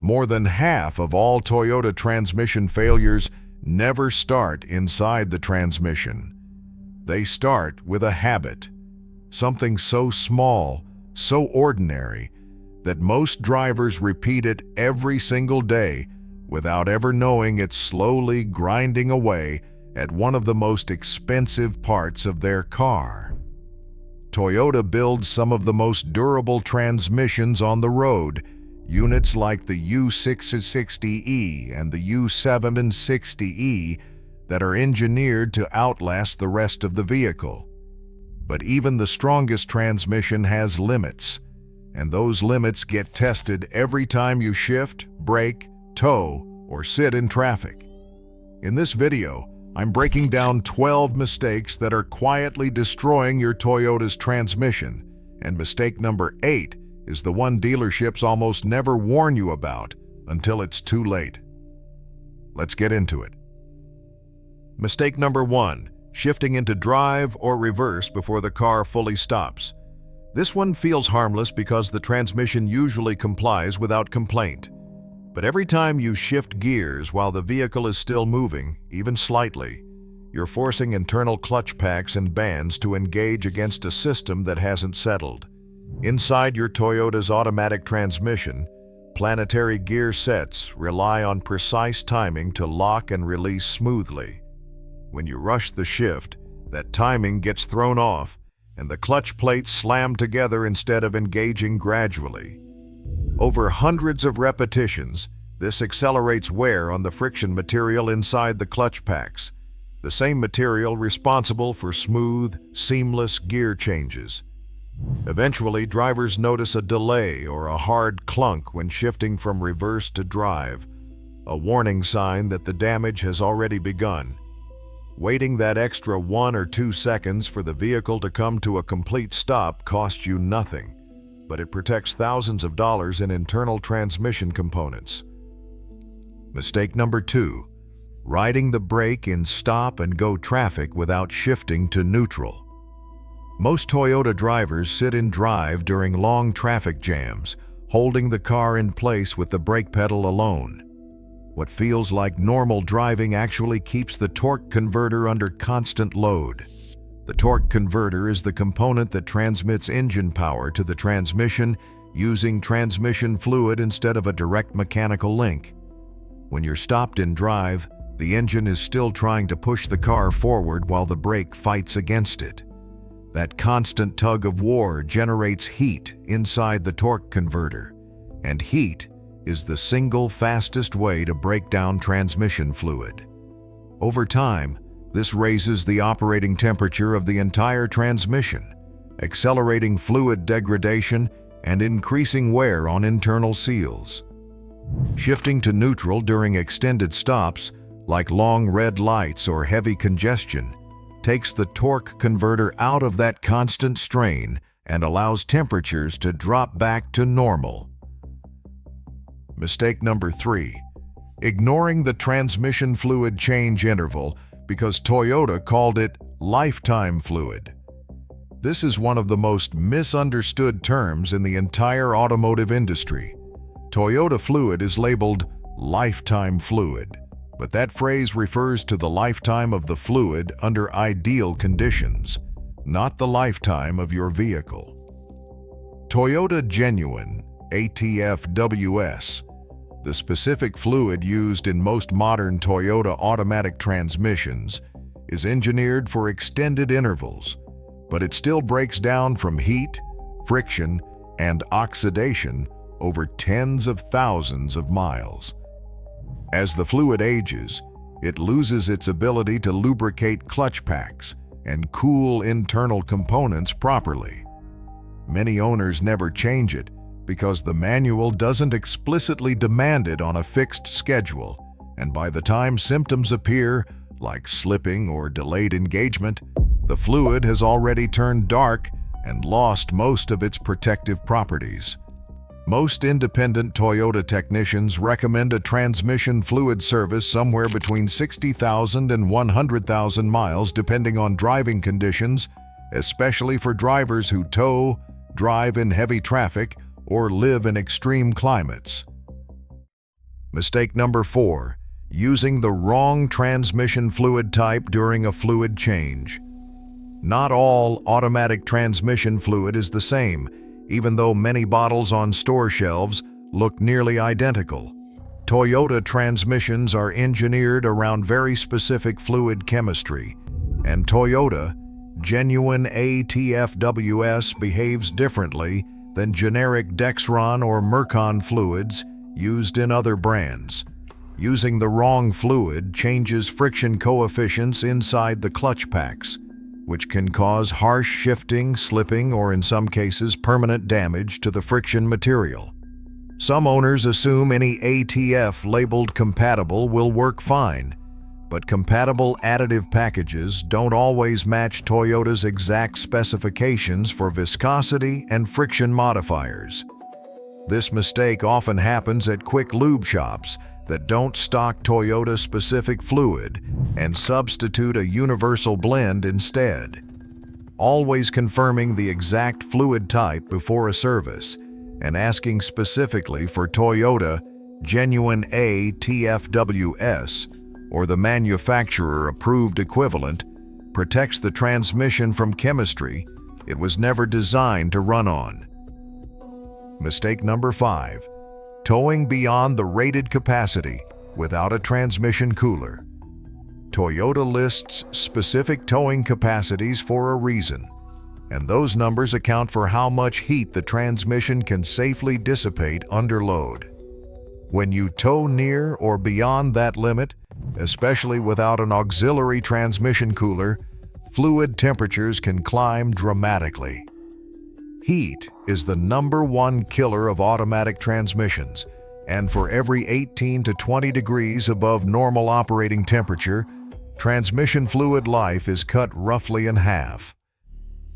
More than half of all Toyota transmission failures never start inside the transmission. They start with a habit, something so small, so ordinary, that most drivers repeat it every single day without ever knowing it's slowly grinding away at one of the most expensive parts of their car. Toyota builds some of the most durable transmissions on the road, units like the U660E and the U760E that are engineered to outlast the rest of the vehicle. But even the strongest transmission has limits, and those limits get tested every time you shift, brake, tow, or sit in traffic. In this video, I'm breaking down 12 mistakes that are quietly destroying your Toyota's transmission, and mistake number 8 is the one dealerships almost never warn you about until it's too late. Let's get into it. Mistake number 1, shifting into drive or reverse before the car fully stops. This one feels harmless because the transmission usually complies without complaint. But every time you shift gears while the vehicle is still moving, even slightly, you're forcing internal clutch packs and bands to engage against a system that hasn't settled. Inside your Toyota's automatic transmission, planetary gear sets rely on precise timing to lock and release smoothly. When you rush the shift, that timing gets thrown off, and the clutch plates slam together instead of engaging gradually. Over hundreds of repetitions, this accelerates wear on the friction material inside the clutch packs, the same material responsible for smooth, seamless gear changes. Eventually, drivers notice a delay or a hard clunk when shifting from reverse to drive, a warning sign that the damage has already begun. Waiting that extra 1 or 2 seconds for the vehicle to come to a complete stop costs you nothing, but it protects thousands of dollars in internal transmission components. Mistake number 2, riding the brake in stop-and-go traffic without shifting to neutral. Most Toyota drivers sit in drive during long traffic jams, holding the car in place with the brake pedal alone. What feels like normal driving actually keeps the torque converter under constant load. The torque converter is the component that transmits engine power to the transmission using transmission fluid instead of a direct mechanical link. When you're stopped in drive, the engine is still trying to push the car forward while the brake fights against it. That constant tug of war generates heat inside the torque converter, and heat is the single fastest way to break down transmission fluid. Over time, this raises the operating temperature of the entire transmission, accelerating fluid degradation and increasing wear on internal seals. Shifting to neutral during extended stops, like long red lights or heavy congestion, takes the torque converter out of that constant strain and allows temperatures to drop back to normal. Mistake number 3, ignoring the transmission fluid change interval because Toyota called it lifetime fluid. This is one of the most misunderstood terms in the entire automotive industry. Toyota fluid is labeled lifetime fluid, but that phrase refers to the lifetime of the fluid under ideal conditions, not the lifetime of your vehicle. Toyota Genuine ATFWS, the specific fluid used in most modern Toyota automatic transmissions, is engineered for extended intervals, but it still breaks down from heat, friction, and oxidation over tens of thousands of miles. As the fluid ages, it loses its ability to lubricate clutch packs and cool internal components properly. Many owners never change it because the manual doesn't explicitly demand it on a fixed schedule, and by the time symptoms appear, like slipping or delayed engagement, the fluid has already turned dark and lost most of its protective properties. Most independent Toyota technicians recommend a transmission fluid service somewhere between 60,000 and 100,000 miles depending on driving conditions, especially for drivers who tow, drive in heavy traffic, or live in extreme climates. Mistake number 4, using the wrong transmission fluid type during a fluid change. Not all automatic transmission fluid is the same, even though many bottles on store shelves look nearly identical. Toyota transmissions are engineered around very specific fluid chemistry, and Toyota genuine ATFWS behaves differently than generic Dexron or Mercon fluids used in other brands. Using the wrong fluid changes friction coefficients inside the clutch packs, which can cause harsh shifting, slipping, or in some cases permanent damage to the friction material. Some owners assume any ATF labeled compatible will work fine, but compatible additive packages don't always match Toyota's exact specifications for viscosity and friction modifiers. This mistake often happens at quick lube shops that don't stock Toyota-specific fluid and substitute a universal blend instead. Always confirming the exact fluid type before a service and asking specifically for Toyota genuine ATFWS or the manufacturer-approved equivalent protects the transmission from chemistry it was never designed to run on. Mistake number 5, towing beyond the rated capacity without a transmission cooler. Toyota lists specific towing capacities for a reason, and those numbers account for how much heat the transmission can safely dissipate under load. When you tow near or beyond that limit, especially without an auxiliary transmission cooler, fluid temperatures can climb dramatically. Heat is the #1 killer of automatic transmissions, and for every 18 to 20 degrees above normal operating temperature, transmission fluid life is cut roughly in half.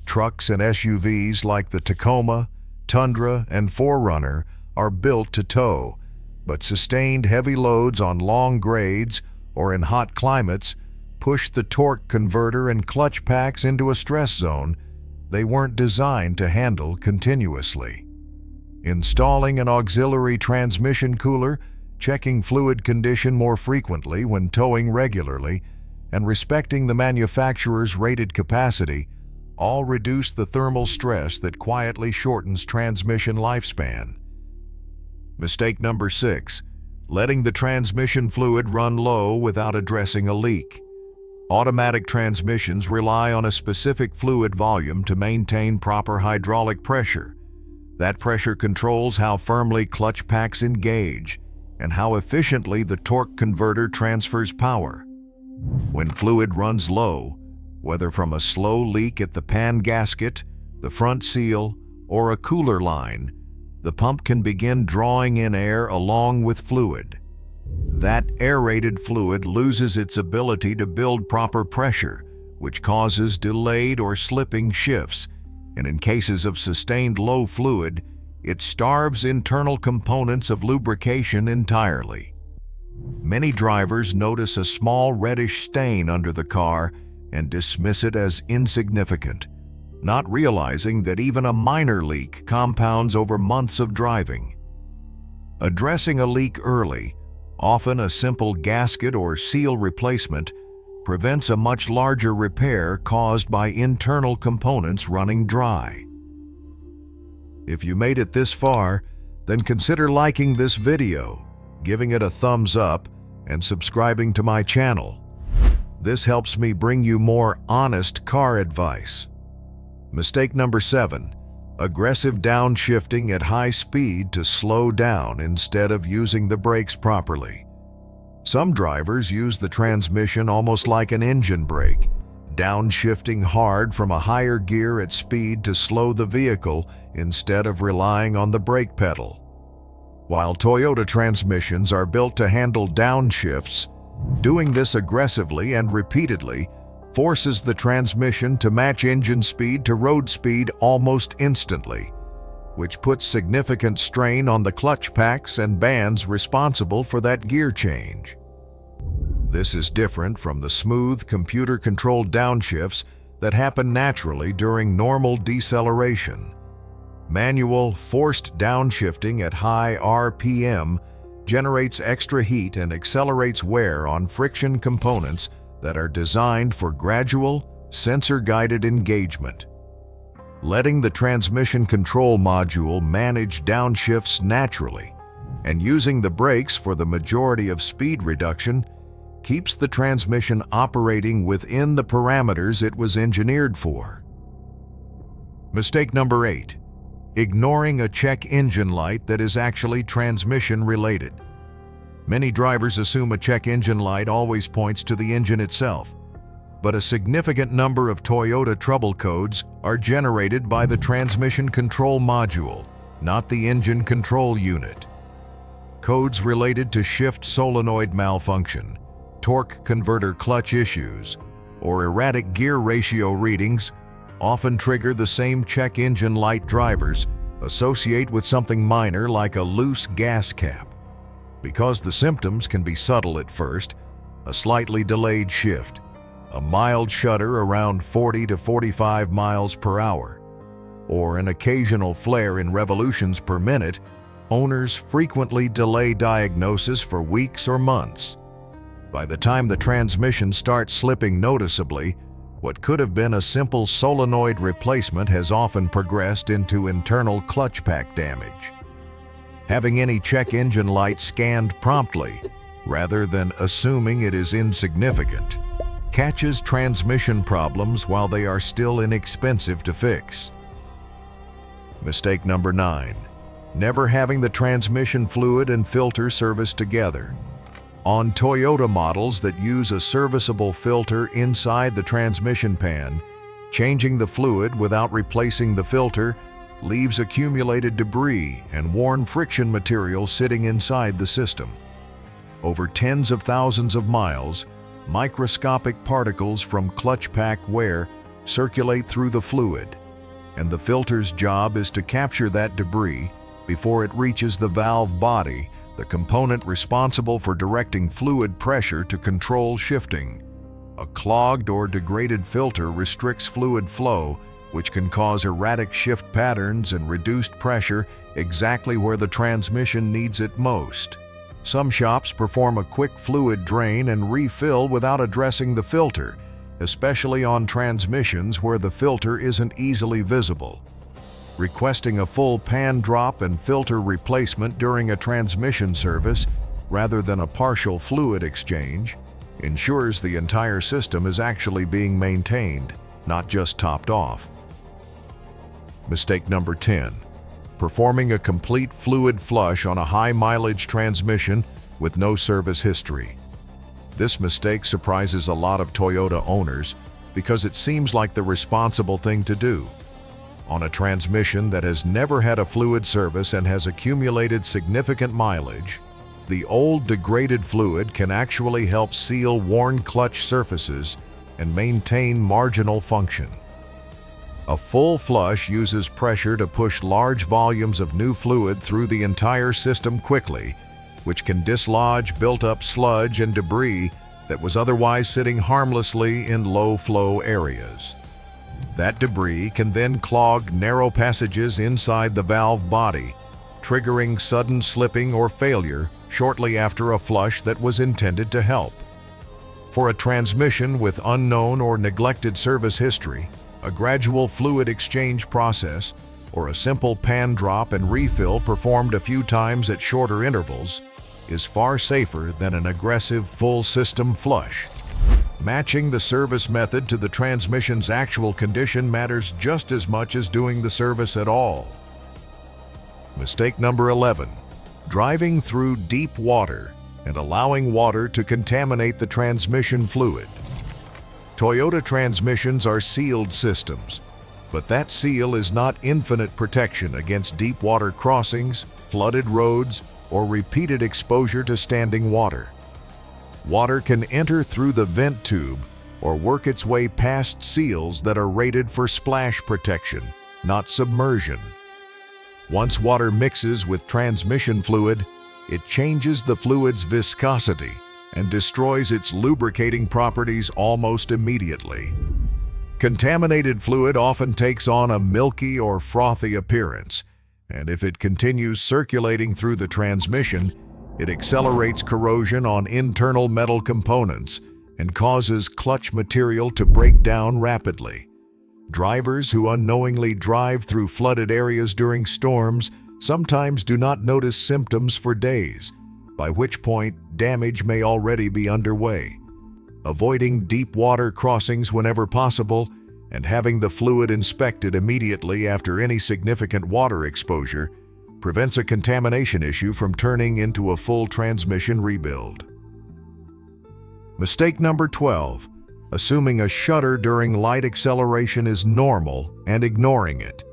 Trucks and SUVs like the Tacoma, Tundra, and 4Runner are built to tow, but sustained heavy loads on long grades or in hot climates push the torque converter and clutch packs into a stress zone they weren't designed to handle continuously. Installing an auxiliary transmission cooler, checking fluid condition more frequently when towing regularly, and respecting the manufacturer's rated capacity all reduce the thermal stress that quietly shortens transmission lifespan. Mistake number 6, letting the transmission fluid run low without addressing a leak. Automatic transmissions rely on a specific fluid volume to maintain proper hydraulic pressure. That pressure controls how firmly clutch packs engage and how efficiently the torque converter transfers power. When fluid runs low, whether from a slow leak at the pan gasket, the front seal, or a cooler line, the pump can begin drawing in air along with fluid. That aerated fluid loses its ability to build proper pressure, which causes delayed or slipping shifts, and in cases of sustained low fluid, it starves internal components of lubrication entirely. Many drivers notice a small reddish stain under the car and dismiss it as insignificant, not realizing that even a minor leak compounds over months of driving. Addressing a leak early, often a simple gasket or seal replacement, prevents a much larger repair caused by internal components running dry. If you made it this far, then consider liking this video, giving it a thumbs up, and subscribing to my channel. This helps me bring you more honest car advice. Mistake number 7, aggressive downshifting at high speed to slow down instead of using the brakes properly. Some drivers use the transmission almost like an engine brake, downshifting hard from a higher gear at speed to slow the vehicle instead of relying on the brake pedal. While Toyota transmissions are built to handle downshifts, doing this aggressively and repeatedly forces the transmission to match engine speed to road speed almost instantly, which puts significant strain on the clutch packs and bands responsible for that gear change. This is different from the smooth, computer-controlled downshifts that happen naturally during normal deceleration. Manual, forced downshifting at high RPM generates extra heat and accelerates wear on friction components that are designed for gradual, sensor-guided engagement. Letting the transmission control module manage downshifts naturally and using the brakes for the majority of speed reduction keeps the transmission operating within the parameters it was engineered for. Mistake number 8. Ignoring a check engine light that is actually transmission-related. Many drivers assume a check engine light always points to the engine itself, but a significant number of Toyota trouble codes are generated by the transmission control module, not the engine control unit. Codes related to shift solenoid malfunction, torque converter clutch issues, or erratic gear ratio readings often trigger the same check engine light drivers associate with something minor like a loose gas cap. Because the symptoms can be subtle at first, a slightly delayed shift, a mild shudder around 40 to 45 miles per hour, or an occasional flare in revolutions per minute, owners frequently delay diagnosis for weeks or months. By the time the transmission starts slipping noticeably, what could have been a simple solenoid replacement has often progressed into internal clutch pack damage. Having any check engine light scanned promptly, rather than assuming it is insignificant, catches transmission problems while they are still inexpensive to fix. Mistake number 9. Never having the transmission fluid and filter serviced together. On Toyota models that use a serviceable filter inside the transmission pan, changing the fluid without replacing the filter leaves accumulated debris and worn friction material sitting inside the system. Over tens of thousands of miles, microscopic particles from clutch pack wear circulate through the fluid, and the filter's job is to capture that debris before it reaches the valve body, the component responsible for directing fluid pressure to control shifting. A clogged or degraded filter restricts fluid flow, which can cause erratic shift patterns and reduced pressure exactly where the transmission needs it most. Some shops perform a quick fluid drain and refill without addressing the filter, especially on transmissions where the filter isn't easily visible. Requesting a full pan drop and filter replacement during a transmission service, rather than a partial fluid exchange, ensures the entire system is actually being maintained, not just topped off. Mistake number 10. Performing a complete fluid flush on a high-mileage transmission with no service history. This mistake surprises a lot of Toyota owners because it seems like the responsible thing to do. On a transmission that has never had a fluid service and has accumulated significant mileage, the old degraded fluid can actually help seal worn clutch surfaces and maintain marginal function. A full flush uses pressure to push large volumes of new fluid through the entire system quickly, which can dislodge built-up sludge and debris that was otherwise sitting harmlessly in low-flow areas. That debris can then clog narrow passages inside the valve body, triggering sudden slipping or failure shortly after a flush that was intended to help. For a transmission with unknown or neglected service history, a gradual fluid exchange process, or a simple pan drop and refill performed a few times at shorter intervals, is far safer than an aggressive full system flush. Matching the service method to the transmission's actual condition matters just as much as doing the service at all. Mistake number 11. Driving through deep water and allowing water to contaminate the transmission fluid. Toyota transmissions are sealed systems, but that seal is not infinite protection against deep water crossings, flooded roads, or repeated exposure to standing water. Water can enter through the vent tube or work its way past seals that are rated for splash protection, not submersion. Once water mixes with transmission fluid, it changes the fluid's viscosity and destroys its lubricating properties almost immediately. Contaminated fluid often takes on a milky or frothy appearance, and if it continues circulating through the transmission, It accelerates corrosion on internal metal components and causes clutch material to break down rapidly. Drivers who unknowingly drive through flooded areas during storms sometimes do not notice symptoms for days, by which point damage may already be underway. Avoiding deep water crossings whenever possible and having the fluid inspected immediately after any significant water exposure prevents a contamination issue from turning into a full transmission rebuild. Mistake number 12. Assuming a shudder during light acceleration is normal and ignoring it.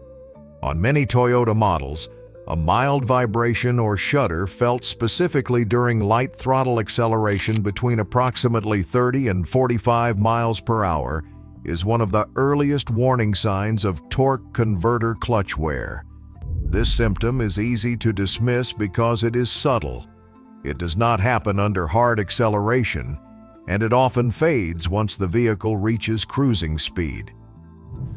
On many Toyota models, a mild vibration or shudder felt specifically during light throttle acceleration between approximately 30 and 45 miles per hour is one of the earliest warning signs of torque converter clutch wear. This symptom is easy to dismiss because it is subtle. It does not happen under hard acceleration, and it often fades once the vehicle reaches cruising speed.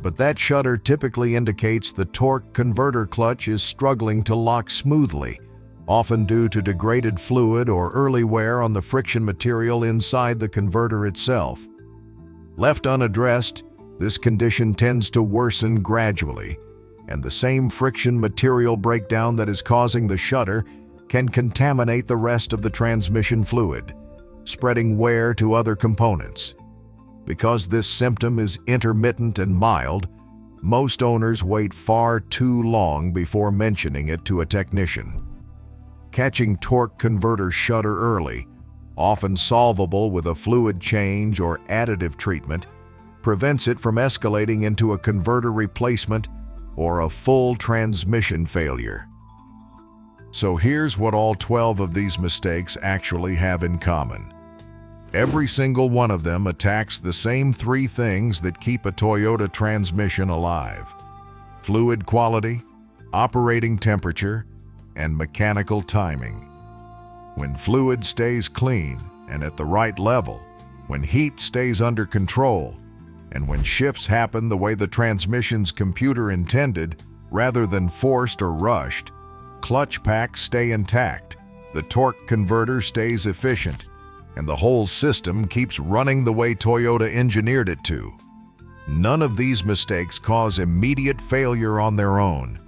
But that shudder typically indicates the torque converter clutch is struggling to lock smoothly, often due to degraded fluid or early wear on the friction material inside the converter itself. Left unaddressed, this condition tends to worsen gradually, and the same friction material breakdown that is causing the shudder can contaminate the rest of the transmission fluid, spreading wear to other components. Because this symptom is intermittent and mild, most owners wait far too long before mentioning it to a technician. Catching torque converter shudder early, often solvable with a fluid change or additive treatment, prevents it from escalating into a converter replacement or a full transmission failure. So here's what all 12 of these mistakes actually have in common. Every single one of them attacks the same three things that keep a Toyota transmission alive: fluid quality, operating temperature, and mechanical timing. When fluid stays clean and at the right level, when heat stays under control, and when shifts happen the way the transmission's computer intended rather than forced or rushed, clutch packs stay intact, the torque converter stays efficient, and the whole system keeps running the way Toyota engineered it to. None of these mistakes cause immediate failure on their own.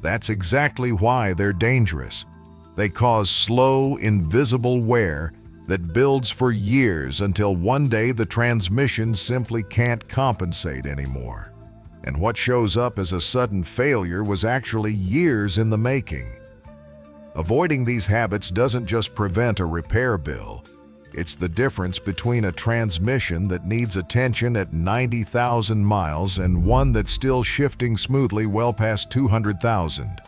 That's exactly why they're dangerous. They cause slow, invisible wear that builds for years until one day the transmission simply can't compensate anymore. And what shows up as a sudden failure was actually years in the making. Avoiding these habits doesn't just prevent a repair bill. It's the difference between a transmission that needs attention at 90,000 miles and one that's still shifting smoothly well past 200,000.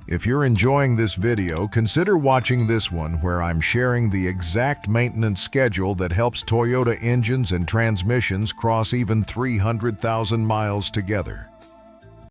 If you're enjoying this video, consider watching this one where I'm sharing the exact maintenance schedule that helps Toyota engines and transmissions cross even 300,000 miles together.